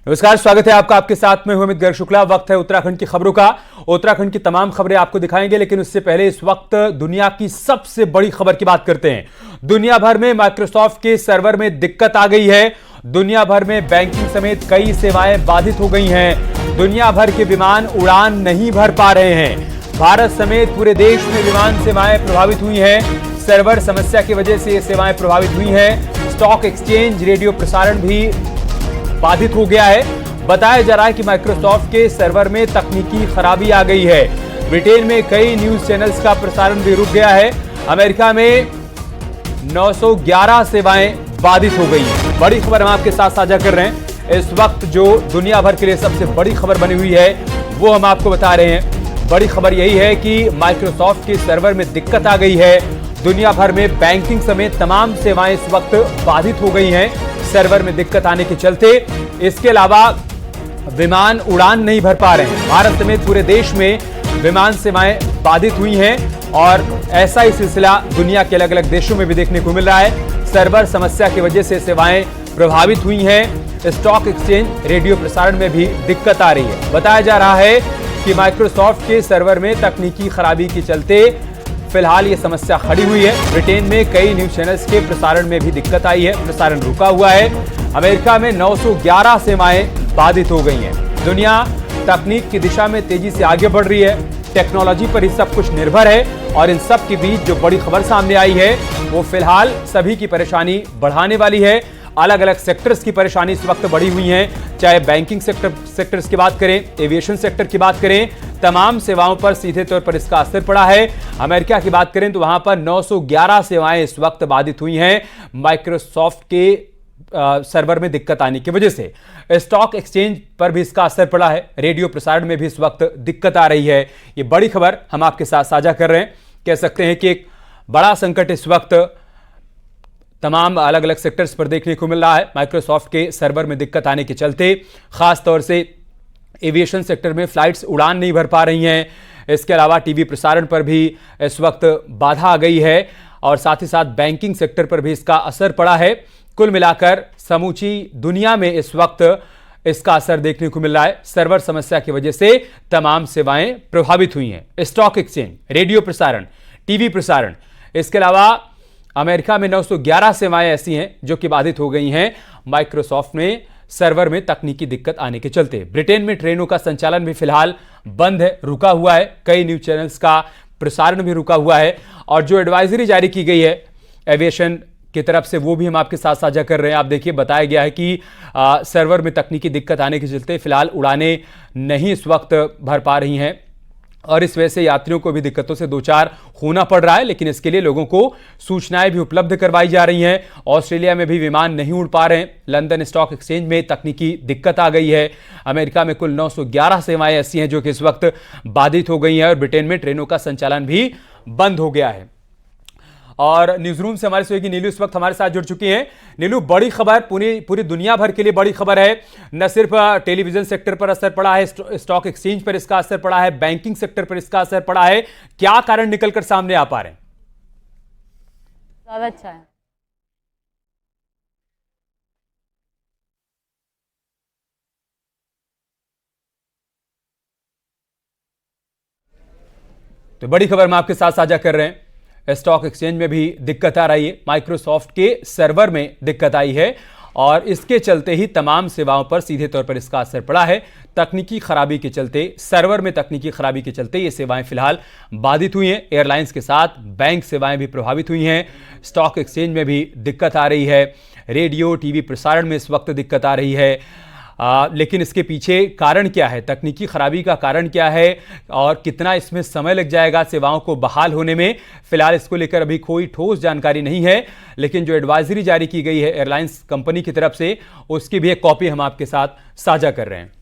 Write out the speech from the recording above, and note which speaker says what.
Speaker 1: नमस्कार, स्वागत है आपका। आपके साथ में हूं अमित गर्ग शुक्ला। वक्त है उत्तराखंड की खबरों का। उत्तराखंड की तमाम खबरें आपको दिखाएंगे, लेकिन उससे पहले इस वक्त दुनिया की सबसे बड़ी खबर की बात करते हैं। दुनिया भर में माइक्रोसॉफ्ट के सर्वर में दिक्कत आ गई है। दुनिया भर में बैंकिंग समेत कई सेवाएं बाधित हो गई हैं। दुनिया भर के विमान उड़ान नहीं भर पा रहे हैं। भारत समेत पूरे देश में विमान सेवाएं प्रभावित हुई हैं। सर्वर समस्या की वजह से ये सेवाएं प्रभावित हुई हैं। स्टॉक एक्सचेंज, रेडियो प्रसारण भी बाधित हो गया है। बताया जा रहा है कि माइक्रोसॉफ्ट के सर्वर में तकनीकी खराबी आ गई है। ब्रिटेन में कई न्यूज चैनल्स का प्रसारण भी रुक गया है। अमेरिका में 911 सेवाएं बाधित हो गई हैं। बड़ी खबर हम आपके साथ साझा कर रहे हैं। इस वक्त जो दुनिया भर के लिए सबसे बड़ी खबर बनी हुई है वो हम आपको बता रहे हैं। बड़ी खबर यही है कि माइक्रोसॉफ्ट के सर्वर में दिक्कत आ गई है। दुनिया भर में बैंकिंग समेत तमाम सेवाएं इस वक्त बाधित हो गई हैं सर्वर में दिक्कत आने के चलते। इसके अलावा विमान उड़ान नहीं भर पा रहे हैं। भारत समेत पूरे देश में विमान सेवाएं बाधित हुई हैं और ऐसा ही सिलसिला दुनिया के अलग अलग देशों में भी देखने को मिल रहा है। सर्वर समस्या की वजह से सेवाएं प्रभावित हुई हैं। स्टॉक एक्सचेंज, रेडियो प्रसारण में भी दिक्कत आ रही है। बताया जा रहा है कि माइक्रोसॉफ्ट के सर्वर में तकनीकी खराबी के चलते फिलहाल ये समस्या खड़ी हुई है। ब्रिटेन में कई न्यूज चैनल्स के प्रसारण में भी दिक्कत आई है, प्रसारण रुका हुआ है। अमेरिका में 911 सेवाएं बाधित हो गई हैं। दुनिया तकनीक की दिशा में तेजी से आगे बढ़ रही है। टेक्नोलॉजी पर ही सब कुछ निर्भर है और इन सब के बीच जो बड़ी खबर सामने आई है वो फिलहाल सभी की परेशानी बढ़ाने वाली है। अलग अलग सेक्टर्स की परेशानी इस वक्त बढ़ी हुई है। चाहे बैंकिंग सेक्टर्स की बात करें, एविएशन सेक्टर की बात करें, तमाम सेवाओं पर सीधे तौर पर इसका असर पड़ा है। अमेरिका की बात करें तो वहां पर 911 सेवाएं इस वक्त बाधित हुई हैं माइक्रोसॉफ्ट के सर्वर में दिक्कत आने की वजह से। स्टॉक एक्सचेंज पर भी इसका असर पड़ा है। रेडियो प्रसारण में भी इस वक्त दिक्कत आ रही है। ये बड़ी खबर हम आपके साथ साझा कर रहे हैं। कह सकते हैं कि एक बड़ा संकट इस वक्त तमाम अलग अलग सेक्टर्स पर देखने को मिल रहा है। माइक्रोसॉफ्ट के सर्वर में दिक्कत आने के चलते खास तौर से एविएशन सेक्टर में फ्लाइट्स उड़ान नहीं भर पा रही हैं। इसके अलावा टीवी प्रसारण पर भी इस वक्त बाधा आ गई है और साथ ही साथ बैंकिंग सेक्टर पर भी इसका असर पड़ा है। कुल मिलाकर समूची दुनिया में इस वक्त इसका असर देखने को मिल रहा है। सर्वर समस्या की वजह से तमाम सेवाएं प्रभावित हुई हैं। स्टॉक एक्सचेंज, रेडियो प्रसारण, टीवी प्रसारण, इसके अलावा अमेरिका में 911 सेवाएं ऐसी हैं जो कि बाधित हो गई हैं माइक्रोसॉफ्ट में सर्वर में तकनीकी दिक्कत आने के चलते। ब्रिटेन में ट्रेनों का संचालन भी फिलहाल बंद है, रुका हुआ है। कई न्यूज चैनल्स का प्रसारण भी रुका हुआ है और जो एडवाइजरी जारी की गई है एविएशन की तरफ से वो भी हम आपके साथ साझा कर रहे हैं। आप देखिए, बताया गया है कि सर्वर में तकनीकी दिक्कत आने के चलते फिलहाल उड़ानें नहीं इस वक्त भर पा रही हैं और इस वजह से यात्रियों को भी दिक्कतों से दो चार होना पड़ रहा है। लेकिन इसके लिए लोगों को सूचनाएं भी उपलब्ध करवाई जा रही हैं। ऑस्ट्रेलिया में भी विमान नहीं उड़ पा रहे हैं। लंदन स्टॉक एक्सचेंज में तकनीकी दिक्कत आ गई है। अमेरिका में कुल 911 सेवाएं ऐसी हैं जो कि इस वक्त बाधित हो गई हैं और ब्रिटेन में ट्रेनों का संचालन भी बंद हो गया है। और न्यूज रूम से हमारे सहयोगी नीलू इस वक्त हमारे साथ जुड़ चुकी हैं। नीलू, बड़ी खबर, पूरी दुनिया भर के लिए बड़ी खबर है। न सिर्फ टेलीविजन सेक्टर पर असर पड़ा है, स्टॉक एक्सचेंज पर इसका असर पड़ा है, बैंकिंग सेक्टर पर इसका असर पड़ा है। क्या कारण निकलकर सामने आ पा रहे हैं?
Speaker 2: ज्यादा अच्छा है।
Speaker 1: तो बड़ी खबर हम आपके साथ साझा कर रहे हैं। स्टॉक एक्सचेंज में भी दिक्कत आ रही है। माइक्रोसॉफ्ट के सर्वर में दिक्कत आई है और इसके चलते ही तमाम सेवाओं पर सीधे तौर पर इसका असर पड़ा है। तकनीकी खराबी के चलते, सर्वर में तकनीकी खराबी के चलते ये सेवाएं फिलहाल बाधित हुई हैं। एयरलाइंस के साथ बैंक सेवाएं भी प्रभावित हुई हैं। स्टॉक एक्सचेंज में भी दिक्कत आ रही है। रेडियो, टीवी प्रसारण में इस वक्त दिक्कत आ रही है। लेकिन इसके पीछे कारण क्या है, तकनीकी खराबी का कारण क्या है और कितना इसमें समय लग जाएगा सेवाओं को बहाल होने में, फिलहाल इसको लेकर अभी कोई ठोस जानकारी नहीं है। लेकिन जो एडवाइजरी जारी की गई है एयरलाइंस कंपनी की तरफ से, उसकी भी एक कॉपी हम आपके साथ साझा कर रहे हैं।